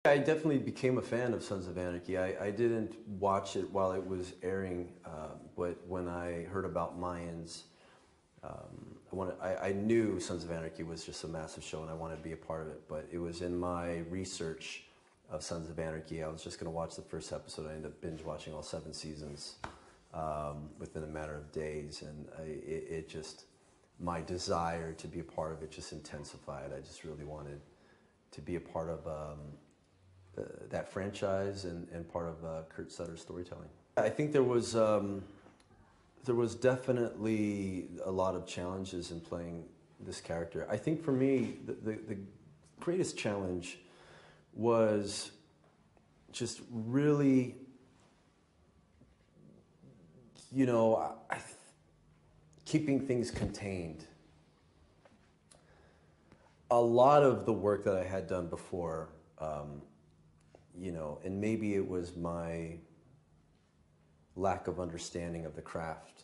I definitely became a fan of Sons of Anarchy. I didn't watch it while it was airing, but when I heard about Mayans, I knew Sons of Anarchy was just a massive show and I wanted to be a part of it, but it was in my research of Sons of Anarchy. I was just going to watch the first episode. I ended up binge watching all 7 seasons within a matter of days, and it just, my desire to be a part of it just intensified. I just really wanted to be a part of that franchise and part of Kurt Sutter's storytelling. I think there was definitely a lot of challenges in playing this character. I think for me, the greatest challenge was just really, you know, keeping things contained. A lot of the work that I had done before, you know, and maybe it was my lack of understanding of the craft,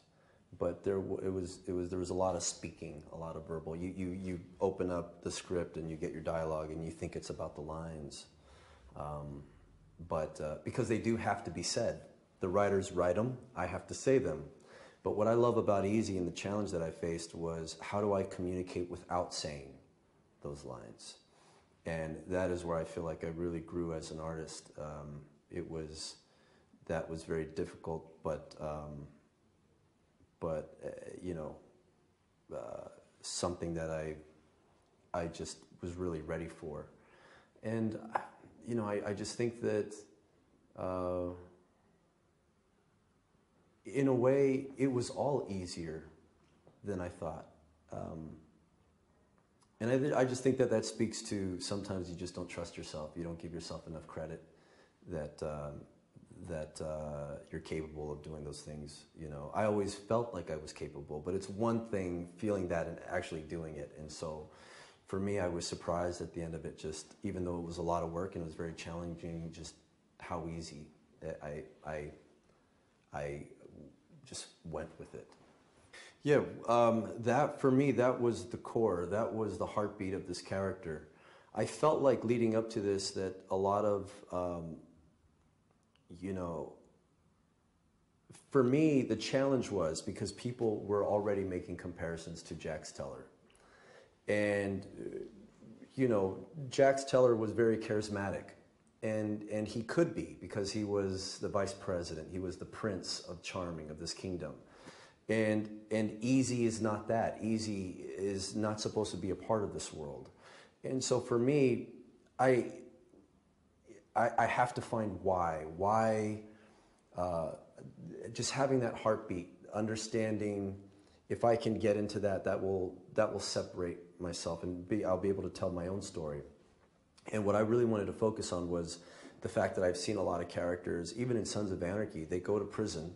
but there was a lot of speaking, a lot of verbal. You open up the script and you get your dialogue and you think it's about the lines, but because they do have to be said. The writers write them, I have to say them. But what I love about Easy and the challenge that I faced was, how do I communicate without saying those lines? And that is where I feel like I really grew as an artist. That was very difficult, but you know, something that I just was really ready for. And you know, I just think that in a way it was all easier than I thought. And I just think that that speaks to, sometimes you just don't trust yourself. You don't give yourself enough credit that you're capable of doing those things. You know, I always felt like I was capable, but it's one thing feeling that and actually doing it. And so for me, I was surprised at the end of it, just even though it was a lot of work and it was very challenging, just how easy I just went with it. Yeah, that for me, that was the core. That was the heartbeat of this character. I felt like leading up to this that a lot of, you know, for me, the challenge was because people were already making comparisons to Jax Teller. And, you know, Jax Teller was very charismatic. And he could be, because he was the vice president. He was the prince of charming of this kingdom. And Easy is not that. Easy is not supposed to be a part of this world. And so for me, I have to find why. Why, just having that heartbeat, understanding if I can get into that, that will separate myself and I'll be able to tell my own story. And what I really wanted to focus on was the fact that I've seen a lot of characters, even in Sons of Anarchy, they go to prison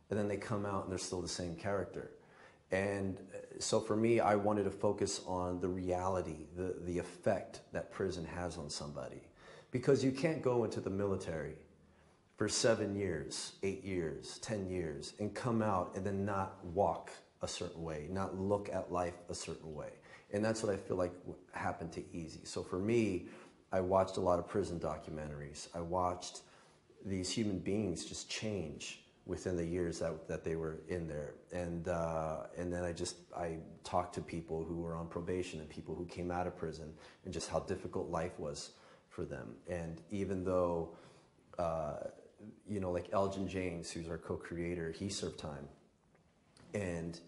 and then they come out and they're still the same character. And so for me, I wanted to focus on the reality, the effect that prison has on somebody. Because you can't go into the military for 7 years, 8 years, 10 years, and come out and then not walk a certain way, not look at life a certain way. And that's what I feel like happened to Easy. So for me, I watched a lot of prison documentaries. I watched these human beings just change within the years that they were in there. And then I talked to people who were on probation and people who came out of prison and just how difficult life was for them. And even though, you know, like Elgin James, who's our co-creator, he served time. And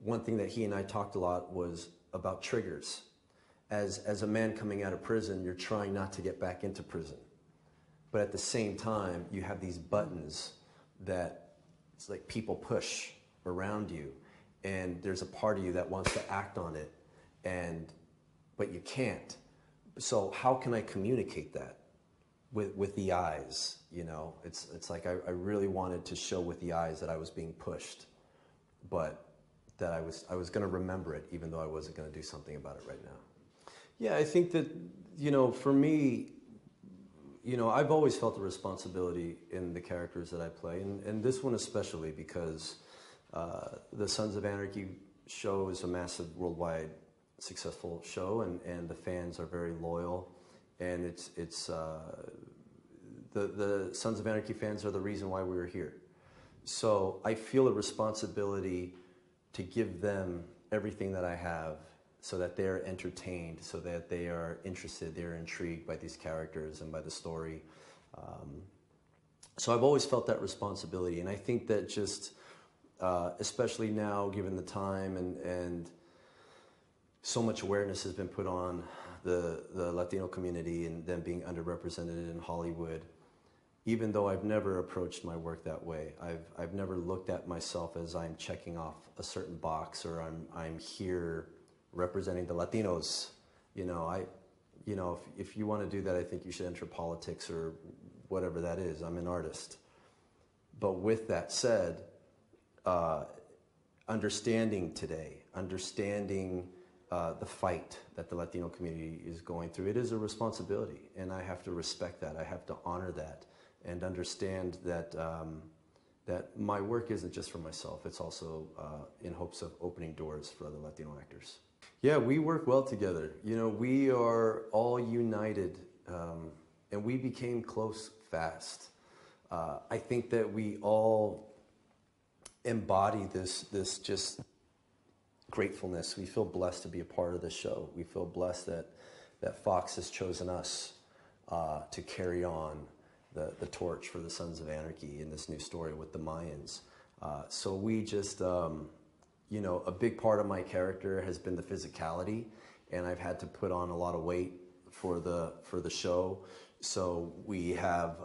one thing that he and I talked a lot was about triggers. As a man coming out of prison, you're trying not to get back into prison. But at the same time, you have these buttons that it's like people push around you. And there's a part of you that wants to act on it, but you can't. So how can I communicate that with the eyes? You know, it's like I really wanted to show with the eyes that I was being pushed, but that I was going to remember it, even though I wasn't going to do something about it right now. Yeah, I think that, you know, for me, you know, I've always felt a responsibility in the characters that I play, and this one especially, because the Sons of Anarchy show is a massive worldwide successful show, and the fans are very loyal, and the Sons of Anarchy fans are the reason why we were here. So I feel a responsibility to give them everything that I have so that they're entertained, so that they are interested, they're intrigued by these characters and by the story. So I've always felt that responsibility, and I think that just, especially now, given the time and so much awareness has been put on the Latino community and them being underrepresented in Hollywood, even though I've never approached my work that way, I've never looked at myself as I'm checking off a certain box or I'm here representing the Latinos. If you want to do that, I think you should enter politics or whatever that is. I'm an artist. But with that said, understanding the fight that the Latino community is going through, it is a responsibility, and I have to respect that. I have to honor that and understand that that my work isn't just for myself. It's also in hopes of opening doors for other Latino actors. Yeah, we work well together. We are all united, and we became close fast. I think that we all embody this just gratefulness. We feel blessed to be a part of this show. We feel blessed that Fox has chosen us to carry on the torch for the Sons of Anarchy in this new story with the Mayans. So we just, a big part of my character has been the physicality, and I've had to put on a lot of weight for the show. So we have,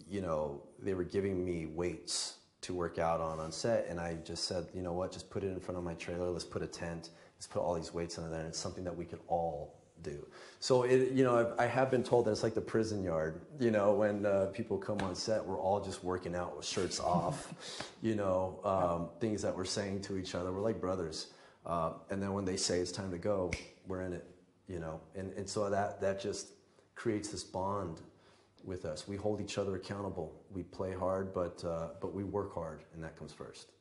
they were giving me weights to work out on set, and I just said, you know what, just put it in front of my trailer, let's put a tent, let's put all these weights on there, and it's something that we could all do. So I have been told that it's like the prison yard, when people come on set, we're all just working out with shirts off, things that we're saying to each other, we're like brothers. And then when they say it's time to go, we're in it, and so that just creates this bond with us. We hold each other accountable. We play hard, but we work hard, and that comes first.